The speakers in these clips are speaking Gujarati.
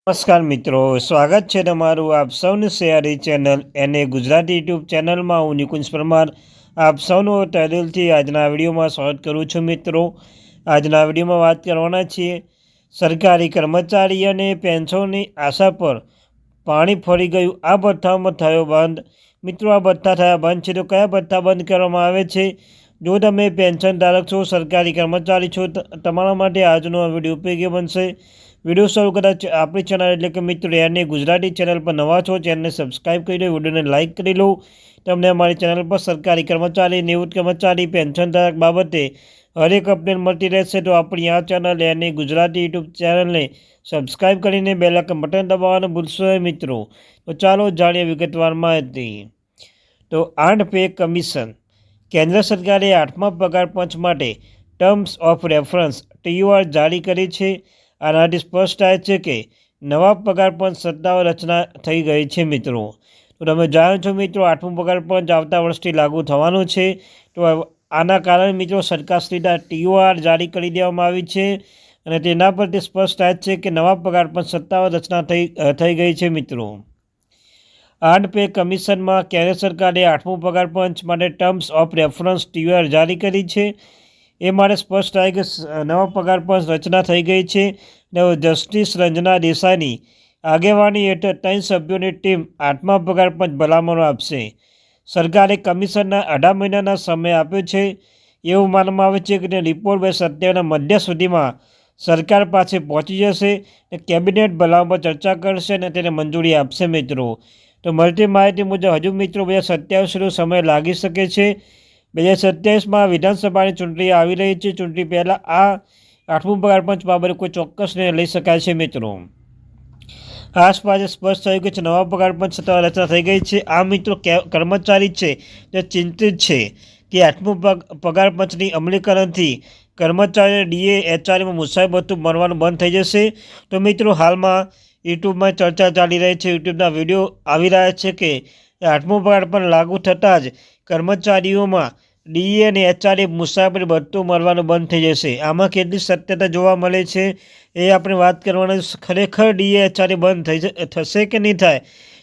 નમસ્કાર મિત્રો, સ્વાગત છે તમારું આપ સૌની સૈયારી ચેનલ એને ગુજરાતી યુટ્યુબ ચેનલમાં. હું નિકુંજ પરમાર આપ સૌનું તહેદિલથી આજના વિડીયોમાં સ્વાગત કરું છું. મિત્રો, આજના વિડીયોમાં વાત કરવાના છીએ સરકારી કર્મચારી અને પેન્શનની આશા પર પાણી ફરી ગયું. આ ભથ્થામાં થયો બંધ. મિત્રો, આ ભથ્થા થયા બંધ છે તો કયા ભથ્થા બંધ કરવામાં આવે છે? જો તમે પેન્શન ધારક છો, સરકારી કર્મચારી છો, તમારા માટે આજનો આ વિડીયો ઉપયોગી બનશે. વિડીયો શરૂ કદાચ આપણી ચેનલ એટલે કે મિત્રો એને ગુજરાતી ચેનલ પર નવા છો, ચેનલને સબસ્ક્રાઈબ કરી લો, વિડીયોને લાઇક કરી લો. તમને અમારી ચેનલ પર સરકારી કર્મચારી, નિવૃત્ત કર્મચારી, પેન્શનધારક બાબતે હરેક અપડેટ મળતી રહેશે. તો આપણી આ ચેનલ એને ગુજરાતી યુટ્યુબ ચેનલને સબસ્ક્રાઈબ કરીને બેલ આઇકન બટન દબાવવાનું ભૂલશો નહીં મિત્રો. તો ચાલો જાણીએ વિગતવાર માહિતી. તો 8 પે કમિશન. કેન્દ્ર સરકારે 8મા પગાર પંચ માટે ટર્મ્સ ઓફ રેફરન્સ TOR જારી કરી છે. આનાથી સ્પષ્ટ થાય છે કે નવા પગાર પંચ સત્તાવાર રચના થઈ ગઈ છે. મિત્રો, તો તમે જાણો છો મિત્રો, 8મું પગાર પંચ આવતા વર્ષથી લાગુ થવાનું છે. તો આના કારણે મિત્રો સરકારશ્રીના TOR જારી કરી દેવામાં આવી છે અને તેના પરથી સ્પષ્ટ થાય છે કે નવા પગાર પંચ સત્તાવાર રચના થઈ ગઈ છે. મિત્રો, 8 પે કમિશનમાં કેન્દ્ર સરકારે 8મું પગાર પંચ માટે ટર્મ્સ ઓફ રેફરન્સ TOR જારી કરી છે. એ માટે સ્પષ્ટ થાય કે નવા પગાર પંચ રચના થઈ ગઈ છે. જસ્ટિસ રંજના દેસાઈની આગેવાની હેઠળ 3 સભ્યોની ટીમ 8મા પગાર પંચ ભલામણો આપશે. સરકારે કમિશનના 18 મહિનાના સમય આપ્યો છે. એવું માનવામાં આવે છે કે રિપોર્ટ 2027ના મધ્ય સુધીમાં સરકાર પાસે પહોંચી જશે. કેબિનેટ ભલામણ પર ચર્ચા કરશે અને તેને મંજૂરી આપશે. મિત્રો, તો મળતી માહિતી મુજબ હજુ મિત્રો 2027 સુધીનો સમય લાગી શકે છે. 2027માં વિધાનસભાની ચૂંટણી આવી રહી છે. ચૂંટણી પહેલાં આ 8મું પગાર પંચ બાબતે કોઈ ચોક્કસ નિર્ણય લઈ શકાય છે. મિત્રો, આસપાસ સ્પષ્ટ થયું કે નવા પગાર પંચ સત્તાવાર રચના થઈ ગઈ છે. આ મિત્રો કર્મચારી છે તે ચિંતિત છે કે 8મું પગાર પંચની અમલીકરણથી કર્મચારીઓને DA HRમાં મુસાફરી ભથ્થું મળવાનું બંધ થઈ જશે. તો મિત્રો, હાલમાં યુટ્યુબમાં ચર્ચા ચાલી રહી છે, યુટ્યુબના વિડીયો આવી રહ્યા છે કે 8મું પગાર પંચ લાગુ થતાં જ કર્મચારીઓમાં DA અને HRA મુસાફરી ભથ્થું મળવાનું બંધ થઈ જશે. આમાં કેટલી સત્યતા જોવા મળે છે એ આપણે વાત કરવાના. ખરેખર DA HRA બંધ થશે કે નહીં થાય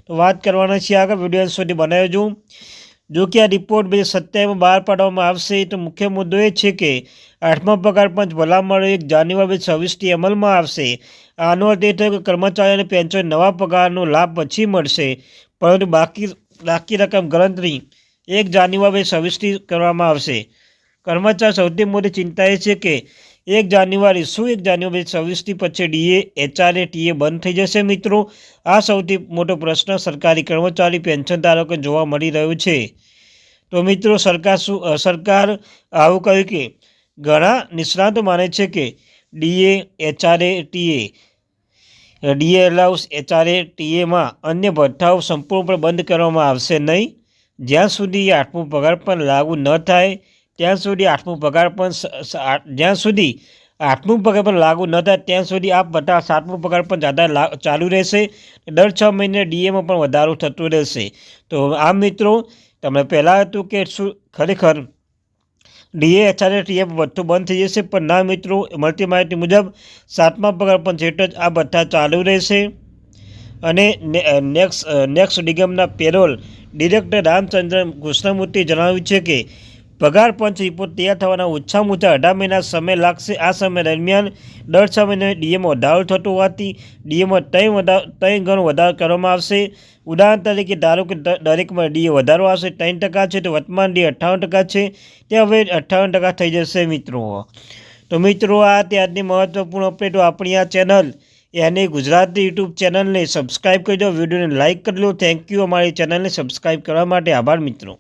તો વાત કરવાના છીએ. આગળ વિડીયો સુધી બનાવજો. જો કે આ રિપોર્ટ 2027માં બહાર પાડવામાં આવશે તો મુખ્ય મુદ્દો એ છે કે 8મા પગાર પંચ ભલામણો 1 જાન્યુઆરી 2026થી અમલમાં આવશે. આનો અર્થ એ થયો કે કર્મચારીઓને પેન્શન નવા પગારનો લાભ પછી મળશે, પરંતુ બાકી રકમ ગણતરી 1 જાન્યુઆરી 2026થી કરવામાં આવશે. કર્મચારી સૌથી મોટી ચિંતા એ છે કે 1 જાન્યુઆરી 2026થી પછી DA HRA TA બંધ થઈ જશે. મિત્રો, આ સૌથી મોટો પ્રશ્ન સરકારી કર્મચારી પેન્શનધારકો જોવા મળી રહ્યો છે. તો મિત્રો, સરકાર આવું કહ્યું કે ઘણા નિષ્ણાતો માને છે કે DA HRA TA DA allowance HRA TAમાં અન્ય ભથ્થાઓ સંપૂર્ણપણે બંધ કરવામાં આવશે નહીં. જ્યાં સુધી 8મું પગાર પંચ લાગુ ન થાય ત્યાં સુધી 8મું પગાર પંચ લાગુ ન થાય ત્યાં સુધી આ ભથ્થા 7મું પગાર પંચ આધાર ચાલુ રહેશે. દર 6 મહિને DAમાં પણ વધારો થતો રહેશે. તો આ મિત્રો, તમને પહેલાં હતું કે શું ખરેખર DA HRA TA ભથ્થું બંધ થઈ જશે, પણ ના મિત્રો, મળતી માહિતી મુજબ 7મા પગાર પંચ હેઠળ આ ભથ્થા ચાલુ રહેશે. અને નેક્સ્ટ નિગમના પેરોલ ડિરેક્ટર રામચંદ્રન કૃષ્ણમૂર્તિએ જણાવ્યું છે કે પગાર પંચ રિપોર્ટ તૈયાર થવાના ઓછામાં ઓછા 18 મહિના સમય લાગશે. આ સમય દરમિયાન દર 6 મહિને DAમાં વધારો થતો હોવાથી DAમાં 3 ગણો વધારો કરવામાં આવશે. ઉદાહરણ તરીકે ધારો કે દરેકમાં DA વધારો આવશે 3% છે, તો વર્તમાન DA 58% છે, તે હવે 58% થઈ જશે. મિત્રો, તો મિત્રો, આ ત્યારની મહત્વપૂર્ણ અપડેટો આપણી આ ચેનલ એને ગુજરાતી યુટ્યુબ ચેનલને સબસ્ક્રાઈબ કરી દો, વિડીયોને લાઇક કરી લો. થેન્ક યુ અમારી ચેનલને સબસ્ક્રાઈબ કરવા માટે. આભાર મિત્રો.